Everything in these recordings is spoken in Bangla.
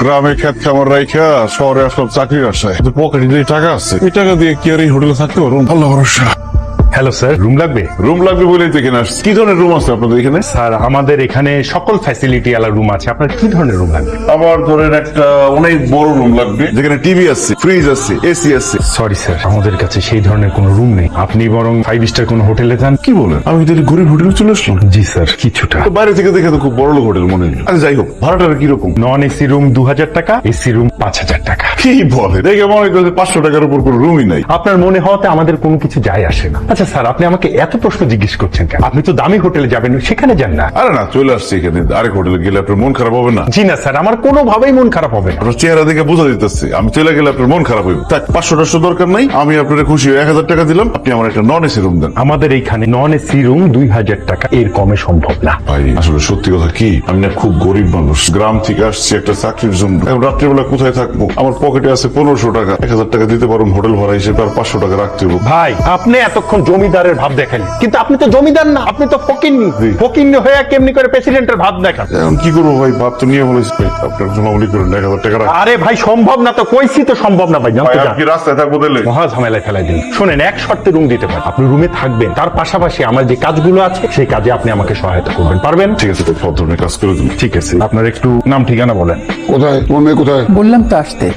গ্রামে খেত খামার রাইখা শহরে আসলাম চাকরির আশায়। পকেটে যে টাকা আছে এই টাকা দিয়ে কি আর এই হোটেলে থাকতে পারুন? আল্লাহ ভরসা। হ্যালো স্যার, রুম লাগবে? রুম লাগবে বলেই তো এখানে আসছি। কি ধরনের রুম আছে আপনাদের এখানে? স্যার আমাদের এখানে সকল ফ্যাসিলিটি আলা রুম আছে। আপনার কি ধরনের রুম লাগবে? আমার ধরেন একটা অনেক বড় রুম লাগবে, যেখানে টিভি আছে, ফ্রিজ আছে, এসি আছে। সরি স্যার, আমাদের কাছে সেই ধরনের কোনো রুম নেই। আপনি বরং 5 স্টার কোনো হোটেলে যান। কি বলেন? আমি তাহলে গরিব হোটেলে চলে আসলাম? জি স্যার, কিছুটা। তো বাইরে থেকে দেখে তো খুব বড় লোক হোটেল মনে হলো। আচ্ছা যাই হোক, ভাড়াটা কিরকম? নন এসি রুম 2000 টাকা, এসি রুম 5000 টাকা। কি বলে? দেখে মনে হইতেছে 500 টাকার উপর কোনো রুমই নাই। আপনার মনে হওয়াতে আমাদের কোনো কিছু যায় আসে না। আচ্ছা স্যার, আপনি আমাকে এত প্রশ্ন জিজ্ঞেস করছেন কেন? আপনি তো দামি হোটেলে যাবেন, সেখানে যান না। আরে না, চলে আসছে এখানে। আরেক হোটেলে গেলে আপনার মন খারাপ হবে না? জি না স্যার, আমার কোনোভাবেই মন খারাপ হবে না। আপনার চেহারা দেখে বোঝা দিতেছে আমি চলে গেলে আপনার মন খারাপ হইবে। তাই 500 দরকার নাই, আমি আপনার খুশি 1000 টাকা দিলাম, আপনি আমার একটা নন এসি রুম দেন। আমাদের এইখানে নন এসি রুম 2000 টাকা, এর কমে সম্ভব না। ভাই আসলে সত্যি কথা কি, আমি না খুব গরিব মানুষ, গ্রাম থেকে আসছি একটা চাকরির জন্য। এখন রাত্রিবেলা কোথায় থাকবো? আমার পকেটে আছে 1500 টাকা, 1000 টাকা দিতে পারুন হোটেল ভাড়া হিসেবে, আর 500 টাকা রাখতে হবে। ভাই আপনি এতক্ষণ জমিদারের ভাব দেখালেন, কিন্তু আপনি তো জমিদার না, আপনি তো ফকিন্নি। ফকিন্নি হয়ে কেমনি করে প্রেসিডেন্টের ভাব দেখান? এখন কি করবো ভাই, ভাব তো নিয়ে বলেছি ভাই, আপনার জন্য অমলি করেন 1000 টাকা রাখেন। আরে ভাই সম্ভব না তো, কইছি তো সম্ভব না ভাই, জানতে ভাই, চান? আমি কি রাস্তায় থাকবো তাহলে? মহা ঝামেলায় ফেলাই দিন। শোনেন, এক শর্তে রুম দিতে পারেন। আপনি রুমে থাকবেন, তার পাশাপাশি আমার যে কাজগুলো আছে সেই কাজে আপনি আমাকে সহায়তা করবেন, পারবেন? ঠিক আছে, সব ধরনের কাজ করে দিন। ঠিক আছে, আপনার একটু নাম ঠিকানা বলেন। কোথায় তোমার মেয়ে? কোথায়? বললাম তো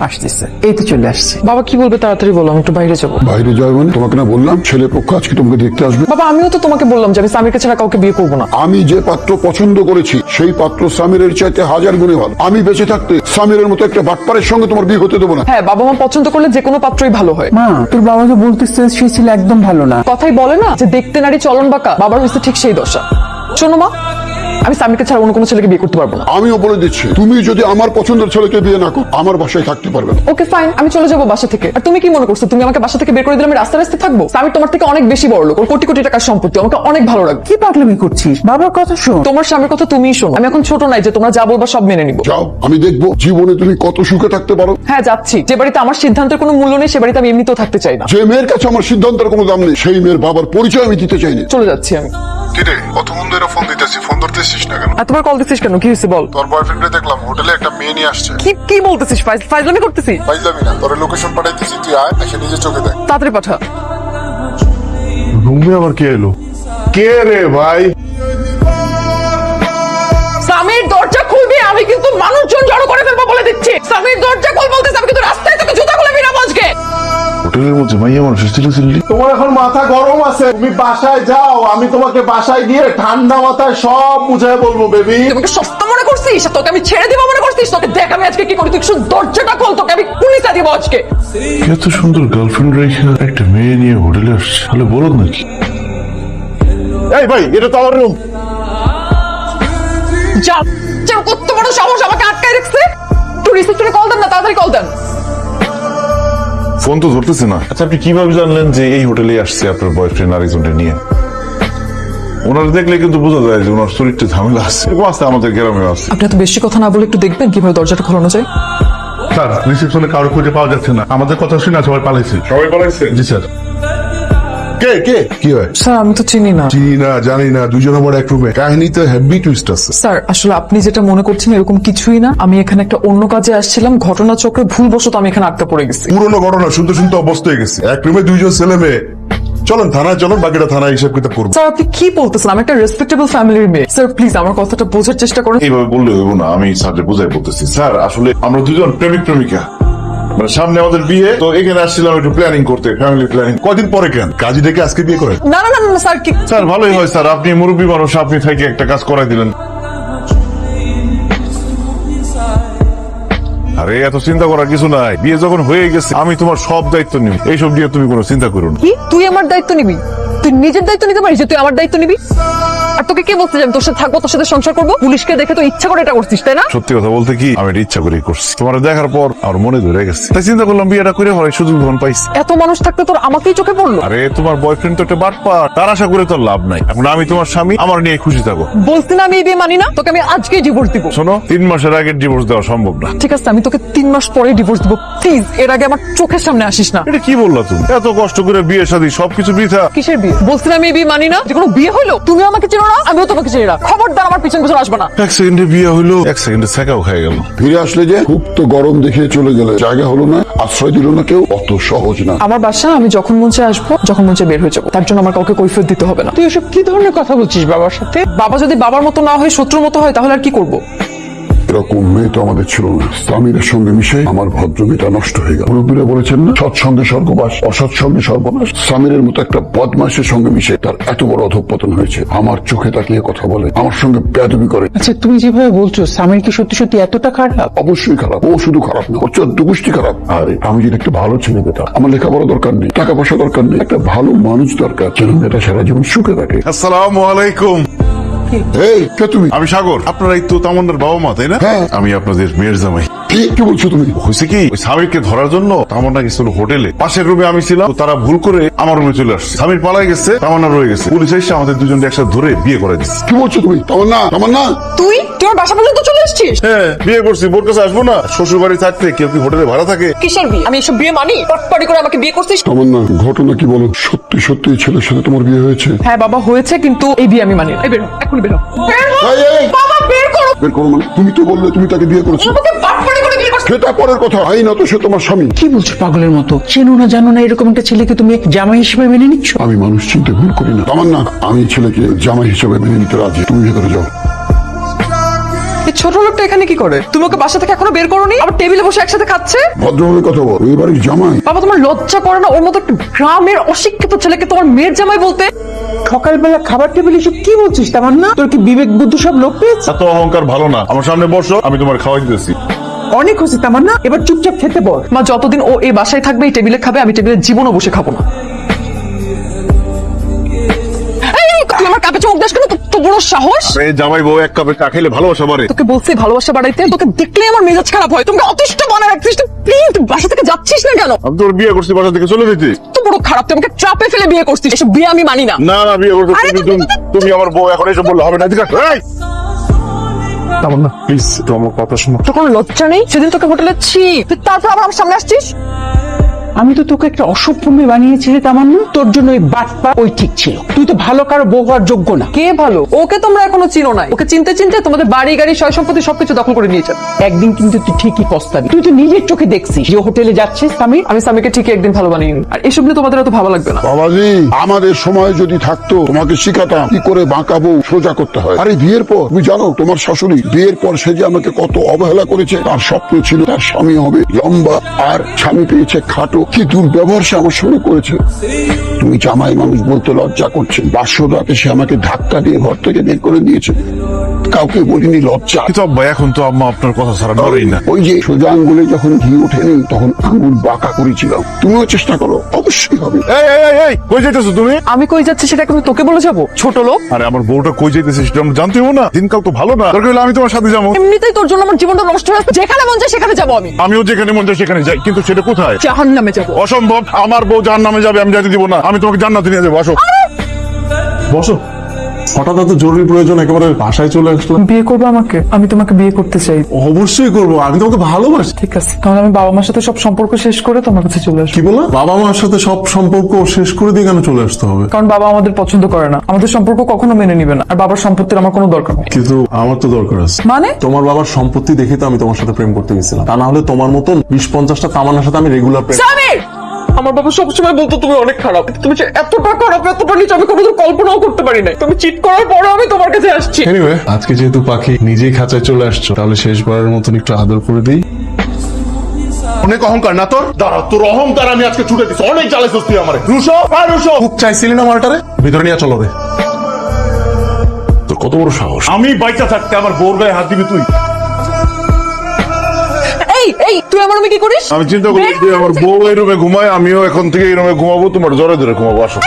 আসতেছে, এই তো চলে আসছে। বাবা কি বলবে তাড়াতাড়ি বলো, আমি একটু বাইরে যাবো। বাইরে যাবে মানে? তোমাকে না বললাম ছেলে পক্ষ আজকে তোমাকে দেখতে আসবে। বাবা আমিও তো তোমাকে বললাম যে আমি স্বামীকে ছাড়া কাউকে বিয়ে করবো না। আমি যে পাত্র পছন্দ করেছি সেই পাত্র সামিরের চাইতে 1000 গুণে ভালো। আমি বেঁচে থাকতে সামিরের মতো একটা বাটপারের সঙ্গে তোমার বিয়ে হতে দেবো না। হ্যাঁ, বাবা মা পছন্দ করলে যে কোনো পাত্রই ভালো হয়। মা তোর বাবা যে বলতেছে সেই ছেলে একদম ভালো না। কথাই বলে না যে দেখতে নারী চলন বাঁকা, বাবার হয়েছে ঠিক সেই দশা। শোনো মা, আমি স্বামীকে ছাড়া অন্য কোনো ছেলেকে বিয়ে করতে পারবো না। আমিও বলে দিচ্ছি, তুমি যদি আমার পছন্দের ছেলেকে বিয়ে না করো আমার বাসায় থাকতে পারবে না। ওকে ফাইন, আমি চলে যাবো বাসা থেকে। আর তুমি কি মনে করছো তুমি আমাকে বাসা থেকে বের করে দিলে আমি রাস্তায় রাস্তায় থাকবো? স্বামী তোমার থেকে অনেক বেশি বড় লোক, ওর কোটি কোটি টাকার সম্পত্তি, আমাকে অনেক ভালো লাগবে। কি পাগলামি করছিস? বাবার কথা শোন। তোমার স্বামীর কথা তুমিই শোনো, আমি এখন ছোট নাই যে তোমরা যা বলবা সব মেনে নিবো। যাও, আমি দেখবো জীবনে তুমি কত সুখে থাকতে পারো। হ্যাঁ যাচ্ছি। যে বাড়িতে আমার সিদ্ধান্তের কোনো মূল্য নেই সে বাড়িতে আমি এমনিতেও থাকতে চাই না। যে মেয়ের কাছে আমার সিদ্ধান্তের কোনো দাম নেই সেই মেয়ের বাবার পরিচয় আমি দিতে চাইনি। চলে যাচ্ছি আমি। কিরে কতক্ষণ ধরে ফোন দিতেছি, ফোন ধরতেছিস না কেন? এতবার কল দিচ্ছিস কেন? কি হয়েছে বল। তোর বয়ফ্রেন্ডে দেখলাম হোটেলে একটা মেয়ে নিয়ে আসছে। কি বলতেছিস? ফাইজলামি করতেছি? ফাইজলামি না, তোর লোকেশন পাঠাইতেছি, তুই আয়, এসে নিজে চোখে দেখ। তাড়াতাড়ি পাঠা। রুমে আবার কে এলো? কে রে ভাই? স্বামীর দরজা খুলবি, আমি কিন্তু মানুষজন জড়ো করে ফেলবো বলে দিচ্ছি। স্বামীর দরজা খুল বলতেছি, আমি কিন্তু রাস্তায় তোকে জুতা খুলে বেরাবো আজকে। হোটেলের মধ্যে মাইয়া মানুষ চিল্লি। তোমার এখন মাথা গরম আছে, তুমি বাসায় যাও, আমি তোমাকে বাসায় গিয়ে ঠান্ডা মাথায় সব বুঝাই বলবো বেবি। তোমাকে সস্তা মনে করছিস? তোকে আমি ছেড়ে দিব মনে করছিস? তোকে দেখ আমি আজকে কি করি, তুই শুধু দরজাটা খোল, তোকে আমি পুলিশে দিব আজকে। এত সুন্দর গার্লফ্রেন্ড রেখে একটা মেয়ে নিয়ে হোটেলে আসছে, তাহলে বলো নাকি? এই ভাই, এটা তো আমার রুম। যা যা, কত বড় সাহস আমাকে আটকায় রাখছে। তুই রিসেপশনে কল দেন না, তাড়াতাড়ি কল দেন। ফোন তো ধরতেছে না। আচ্ছা আপনি কিভাবে জানলেন যে এই হোটেলে আসছে আপনার বয়ফ্রেন্ড আরেকজনকে নিয়ে? ওনার দেখলে কিন্তু বোঝা যায় যে ওনার শরীরটা ঝামেলা আছে। এরকম আছে, আমাদের গ্রামে আছে। আপনি এত বেশি কথা না বলে একটু দেখবেন কিভাবে দরজাটা খোলানো যায়। স্যার রিসেপশনে কারো খুঁজে পাওয়া যাচ্ছে না, আমাদের কথা শুনে সবাই পালাইছে। সবাই পালাইছে? জি স্যার। কে কে কি হয়? স্যার আমি তো চিনি না। চিনি না, জানি না, দুজন আবার এক রুমে। কাহিনীতে হেভি টুইস্ট আছে। স্যার আসলে আপনি যেটা মনে করছেন এরকম কিছুই না। আমি এখানে একটা অন্য কাজে আসছিলাম, ঘটনা চক্রে ভুলবশত আমি এখানে আটকা পড়ে গেছি। পুরোনো ঘটনা শুনতে শুনতে অবস্থা হয়ে গেছে। এক রুমে দুইজন ছেলে মেয়ে। চলেন থানায় চলুন, বাকিটা থানায় হিসাব কিতাব করবো। স্যার আপনি কি বলতেছেন? আমি একটা রেসপেক্টেবল ফ্যামিলির মেয়ে। স্যার প্লিজ আমার কথাটা বোঝার চেষ্টা করুন। এইভাবে বললে হইব না, আমি স্যারকে বুঝাই বলতেছি। স্যার আসলে আমরা দুজন প্রেমিক প্রেমিকা, মানে সামনে আমাদের বিয়ে, তো এখানে আসছিলাম একটু প্ল্যানিং করতে, ফ্যামিলি প্ল্যানিং। কদিন পরে কেন কাজী ডেকে আজকে বিয়ে করেন? না না না না স্যার, কি স্যার ভালোই হয় স্যার, আপনি মুরব্বী মানুষ, আপনি থেকে একটা কাজ করাই দিলেন। আরে এত চিন্তা করার কিছু নাই, বিয়ে যখন হয়ে গেছে আমি তোমার সব দায়িত্ব নিব, এইসব নিয়ে তুমি কোনো চিন্তা করো না। কি তুই আমার দায়িত্ব নিবি? তুই নিজের দায়িত্ব নিতে পারিস যে তুই আমার দায়িত্ব নিবি? আর তোকে কে বলতে যে আমি তোর সাথে থাকবো, তোর সাথে সংসার করবো? পুলিশকে দেখে তো ইচ্ছা করে এটা করছিস তাই না? সত্যি কথা বলতে কি, আমি এটা ইচ্ছা করেই করছি। তোমার দেখার পর আমার মনে ধরে গেছে, তাই চিন্তা করলাম বিয়েটা করে হয়, সুযোগ যখন পাইছি। এত মানুষ থাকতে তোর আমাকেই চোখে পড়লো? আরে তোমার বয়ফ্রেন্ড তো একটা বাটপার, তার আশা করে তোর লাভ নাই। এখন আমি তোমার স্বামী, আমার নিয়ে খুশি থাকো। বলছি না আমি এই বিয়ে মানি না, তোকে আমি আজকেই ডিভোর্স দিব। শোনো, 3 মাসের আগে ডিভোর্স দেওয়া সম্ভব না। ঠিক আছে আমি তো তোকে 3 মাস পরে ডিভোর্স দিব। প্লিজ এর আগে আমার চোখের সামনে আসিস না। এটা কি বললা তুমি? এত কষ্ট করে বিয়ে শাদী সবকিছু বৃথা। কিসের বিয়ে? বলছিলাম আমি এই বিয়ে মানি না। যে কোনো বিয়ে হইলো তুমি আমাকে চেনো না, আমিও তোমাকে চিনি না। খবরদার আমার পিছন পিছন আসবে না। এক সেকেন্ডে বিয়ে হইলো, এক সেকেন্ডে সেকাও খাই গেল। ফিরে আসলে যে খুব তো গরম দেখে চলে গেলে, জায়গা হলো না, আশ্রয় দিল না কেউ, অত সহজ না। আমার বাসা আমি যখন মন চায় আসবো, যখন মন চায় বের হয়ে যাবো। তার জন্য আমার কাউকে কৈফিয়ত দিতে হবে না। তুই এসব কি ধরনের কথা বলছিস বাবার সাথে? বাবা যদি বাবার মতো না হয় শত্রুর মতো হয় তাহলে আর কি করবো? এরকম মেয়ে তো আমাদের ছিল না। স্বামীর সঙ্গে মিশে আমার ভদ্র মেয়েটা নষ্ট হয়ে গেল। মুরব্বীরা বলেছেন না, সৎসঙ্গে স্বর্গবাস, অসৎ সঙ্গে সর্বনাশ। স্বামীর মতো একটা বদমাশের সঙ্গে মিশে তার এত বড় অধঃপতন হয়েছে। আমার চোখে তাকিয়ে কথা বলে, আমার সঙ্গে বেয়াদবি করে। আচ্ছা তুমি যেভাবে বলছো স্বামীর কি সত্যি সত্যি এতটা খারাপ? অবশ্যই খারাপ। ও শুধু খারাপ না, ওর 14 গোষ্ঠী খারাপ। আরে আমি যদি একটা ভালো ছেলে পেতাম, আমার লেখাপড়া দরকার নেই, টাকা পয়সা দরকার নেই, একটা ভালো মানুষ দরকার যেন মেয়েটা সারা জীবন সুখে থাকে। আসসালামু আলাইকুম। এই কে তুমি? আমি সাগর, আপনারাই তো তামান্নার বাবা মা, তাই না? হ্যাঁ। আমি আপনাদের মেয়ের জামাই। কি বলছো তুমি? হয়েছে কি, ওই স্বামীকে ধরার জন্য তামান্না গেছিল হোটেলে। পাশের রুমে আমি ছিলাম, তো তারা ভুল করে আমার রুমে চলে আসছে। স্বামীর পালাই গেছে, তামান্না রয়ে গেছে। পুলিশ এসে আমাদের দুজনকে একসাথে ধরে বিয়ে করে দিচ্ছে। কি বলছো তুমি? তামান্না তুই তোর বাসা পর্যন্ত চলে এসেছিস? হ্যাঁ, বিয়ে করছি, বোর কাছে আসবো না? শ্বশুর বাড়ি থাকতে কেউ কি হোটেলে ভাড়া থাকে? কিসের বিয়ে? আমি এসব বিয়ে মানি? পটপটি করে আমাকে বিয়ে করছিস? তামান্না, ঘটনা কি বলো? সত্যি সত্যি এই ছেলের সাথে তোমার বিয়ে হয়েছে? হ্যাঁ বাবা হয়েছে, কিন্তু এই বিয়ে আমি মানি না। এই বেরো, এখনই বেরো। এই, বাবা বের করো। বের করো মানে? তুমি তো বললে তুমি তাকে বিয়ে করেছো। আমাকে পটপটি করে বিয়ে করছিস? সেটা পরের কথা। আইন তো সে তোমার স্বামী। কি বলছো পাগলের মতো? চেনো না জানো না এরকম একটা ছেলেকে তুমি জামাই হিসেবে মেনে নিচ্ছ? আমি মানুষ চিনতে ভুল করি না। তামান্না, আমি ছেলেকে জামাই হিসেবে মেনে নিতে রাজি। তুমি ভেতরে যাও। এই ছোট লোকটা এখানে কি করে? তুমি ওকে বাসা থেকে এখনো বের করোনি? আবার টেবিলে বসে একসাথে খাচ্ছে। ভদ্রভাবে কথা বল, ওই বাড়ির জামাই। বাবা তোমার লজ্জা করে না ওর মতো একটা গ্রামের অশিক্ষিত ছেলেকে তোমার মেয়ের জামাই বলতে? সকালবেলা খাবার টেবিলে এসব কি বলছিস তামান্না? তোর কি বিবেক বুদ্ধি সব লোপ পেয়েছে? এত অহংকার ভালো না। আমার সামনে বসো, আমি তোমার খাওয়াই দিতেছি। অনেক হয়েছে তামান্না, এবার চুপচাপ খেতে বল। মা যতদিন ও এই বাসায় থাকবে এই টেবিলে খাবে, আমি টেবিলে জীবনও বসে খাবো না। তুই আমার কাপে চোখ দাস কেন? তো বড় সাহস! এই জামাই বউ এক কাপে চা খেলে ভালোবাসা বাড়ে। তোকে বলছি ভালোবাসা বাড়াইতে, তোকে দেখলেই আমার মেজাজ খারাপ হয়। তুমি অতিষ্ঠ বানায় রাখছিস। প্লিজ তুই বাসা থেকে যাচ্ছিস না কেন? আমি তোর বিয়ে করছি, বাসা থেকে চলে যেতে। তো বড় খারাপ, তুই আমাকে ট্রাপে ফেলে বিয়ে করছিস। এসব বিয়ে আমি মানি না। না না, বিয়ে করছি। আরে তুমি আমার বউ, এখন এসব বললে হবে না। ঠিক আছে? তামান্না প্লিজ, তো আমার কথা শোনো। তোর কোনো লজ্জা নেই? সেদিন তোকে হোটেলে ছি, তুই তারপর আবার আমার সামনে আসছিস। আমি তো তোকে একটা অসভ্য মেয়ে বানিয়েছিলে তামান্না। তোর জন্য ওই বাটপা ওই ঠিক ছিল। তুই তো ভালো কারো বউ হওয়ার যোগ্য না। কে ভালো? ওকে তোমরা এখনো চিনো নাই। ওকে চিনতে চিনতে তোমাদের বাড়ি গাড়ি সয় সম্পত্তি সবকিছু দখল করে নিয়েছে। একদিন কিন্তু তুই ঠিকই পস্তাবি। তুই তো নিজের চোখে দেখছিস যে হোটেলে যাচ্ছে স্বামী। আমি স্বামীকে ঠিকই একদিন ভালো বানিয়ে নিই। আর এসব নিয়ে তোমাদের এত ভালো লাগবে না। বাবাজি, আমাদের সময় যদি থাকতো তোমাকে শিখাতাম কি করে বাঁকা বউ সোজা করতে হয়। আরে বিয়ের পর তুমি জানো তোমার শাশুড়ি বিয়ের পর সে যে আমাকে কত অবহেলা করেছে। তার স্বপ্ন ছিল তার স্বামী হবে লম্বা, আর স্বামী পেয়েছে খাটো। কি দুর্ব্যবহার সে আমার সঙ্গে করেছে। তুমি জামাই মানুষ বলতে লজ্জা করছে। বাসরাতে সে আমাকে ধাক্কা দিয়ে ঘর থেকে বের করে দিয়েছে। কাউকে বলিনি, লজ্জা। কিন্তু আব্বা, এখন তো আম্মা আপনার কথা ছাড়া নড়েই না। ওই যে সোজা আঙ্গুলে যখন ঘি ওঠেনি তখন আঙ্গুল বাঁকা করেছিলাম। তুমিও চেষ্টা করো, অবশ্যই হবে। এই এই এই, এই কই যাইতেছো তুমি? আমি কই যাচ্ছি সেটা কিন্তু তোকে বলে যাবো? ছোট লোক। আরে আমার বউটা কই যাইতেছে সেটা আমরা জানতে হবো না? দিনকাল তো ভালো না। দরকার হলে আমি তোমার সাথে যাবো। এমনিতেই তোর জন্য আমার জীবনটা নষ্ট হয়ে যাচ্ছে। যেখানে মন চায় সেখানে যাবো আমি। আমিও যেখানে মন চায় সেখানে যাই, কিন্তু সেটা কোথায়? জাহান্নামে যাবো। অসম্ভব। আমার বউ জাহান্নামে যাবে, আমি যাইতে দিব না। আমি তোমাকে জান্নাতে নিয়ে যাবো। আসো। বসো। হঠাৎ এত জরুরি প্রয়োজন একেবারে বাসায় চলে আসলো? বিয়ে করবো আমাকে? আমি তোমাকে বিয়ে করতে চাই। অবশ্যই করবো, আমি তোমাকে ভালোবাসি। ঠিক আছে, তাহলে আমি বাবা মার সাথে সব সম্পর্ক শেষ করে তোমার কাছে চলে আসবো। কি বলা? বাবা মার সাথে সব সম্পর্ক শেষ করে দিয়ে কেন চলে আসতে হবে? কারণ বাবা আমাদের পছন্দ করে না, আমাদের সম্পর্ক কখনো মেনে নিবে না। আর বাবার সম্পত্তির আমার কোনো দরকার নেই। কিন্তু আমার তো দরকার আছে। মানে? তোমার বাবার সম্পত্তি দেখে তো আমি তোমার সাথে প্রেম করতে গেছিলাম। তা না হলে তোমার মতন 20-50টা তামান্নার সাথে আমি রেগুলার প্রেম। সামির! আমার বাবা সবসময় বলতো তুমি অনেক খারাপ। তুমি যে এতটা খারাপ, এতটা নিচে আমি কোনোদিন কল্পনাও করতে পারি নাই। তুমি চিট করার পরও আমি তোমার কাছে আসছি। এনিওয়ে, আজকে যেহেতু পাখি নিজেই খাঁচায় চলে আসছো, তাহলে শেষবারের মতন একটু আদর করে দিই। অনেক অহংকার না তোর? দাঁড়া, তোর অহংকার আমি আজকে ছুটে দিচ্ছি। অনেক জ্বালাইছিস তুই আমারে। রুশো, আর রুশো। খুব চাইছিলি না মালটারে? ভিতরে নিয়ে চলো রে। তোর কত বড় সাহস! আমি বাইচা থাকতে আমার বউর গায়ে হাত দিবি তুই? এই এই তুই আমার রুমে কি করিস? আমি চিন্তা করি যে আমার বউ এই রুমে ঘুমায়, আমিও এখন থেকে এই রুমে ঘুমাবো, তোমার জড়াই ধরে ঘুমাবো। আসো।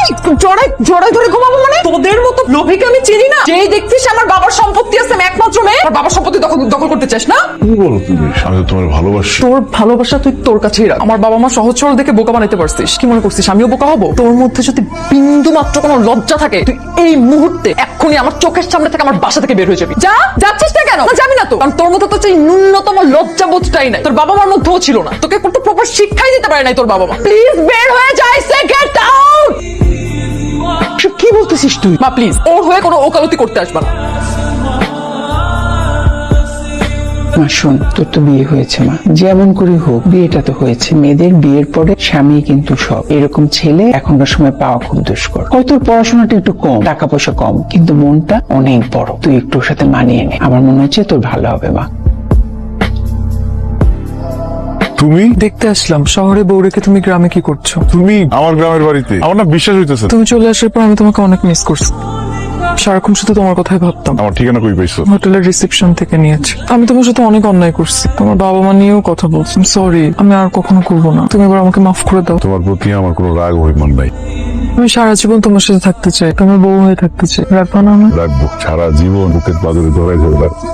জড়াই ধরে ঘুমাবো মানে? তোদের মতো লোভীকে আমি চিনি না। যেই দেখছিস আমার বাবার সম্পত্তি আছে, আমি একমাত্র মেয়ে, আর বাবার সম্পত্তি দখল করতে চাস না? কি বলো তুমি? আমি তো তোমার ভালোবাসি। তোর ভালোবাসা তুই তোর কাছেই রাখ। আমার বাবা মা সহজ সরল দেখে বোকা বানাইতে পারছিস। কি মনে করছিস আমিও বোকা হবো? তোর মধ্যে যদি বিন্দু মাত্র কোনো লজ্জা থাকে, তুই এই মুহূর্তে এক্ষুনি আমার চোখের সামনে থেকে আমার বাসা থেকে বের হয়ে যাবি। যাচ্ছিস না কেন? যাবি না তো? কারণ তোর মধ্যে তো সেই ন্যূনতম লজ্জা বোধটাই নাই। তোর বাবা মার মধ্যেও ছিল না। তোকে কোনো প্রপার শিক্ষাই দিতে পারে নাই তোর বাবা মা। প্লিজ বের হয়ে যাই, সে গেট আউট। কি বলতেছিস তুই? মা প্লিজ, ওর হয়ে কোনো ওকালতি করতে আসবা না। মা শোন, তোর তো বিয়ে হয়েছে মা, যেমন করে হোক বিয়েটা তো হয়েছে। মেয়েদের বিয়ের পরে স্বামী কিন্তু সব। এরকম ছেলে এখনকার সময় পাওয়া খুব দুষ্কর। হয়তো তোর পড়াশোনাটা একটু কম, টাকা পয়সা কম, কিন্তু মনটা অনেক বড়। তুই একটু ওর সাথে মানিয়ে নে, আমার মনে হচ্ছে তোর ভালো হবে মা। তুমি দেখতে আসলাম শহরে বউ রেখে তুমি গ্রামে কি করছো? তুমি আমার গ্রামের বাড়িতে? আমার না বিশ্বাস হইতেছে না। তুমি চলে আসার পর আমি তোমাকে অনেক মিস করছি। সারাক্ষণ শুধু তোমার কথাই ভাবতাম। আমার ঠিকানা কই পাইছো? হোটেলের রিসেপশন থেকে নিয়েছি। আমি তোমার সাথে অনেক অন্যায় করছি, তোমার বাবা মা নিয়েও কথা বলছি। সরি, আমি আর কখনো করবো না। তুমি এবার আমাকে মাফ করে দাও। তোমার প্রতি আমার কোনো রাগ অভিমান নাই। আমি সারা জীবন তোমার সাথে থাকতে চাই, তোমার বউ হয়ে থাকতে চাই। রাখবো না? রাখবো সারা জীবন, বুকের পাদরে ধরে ধরে রাখবো।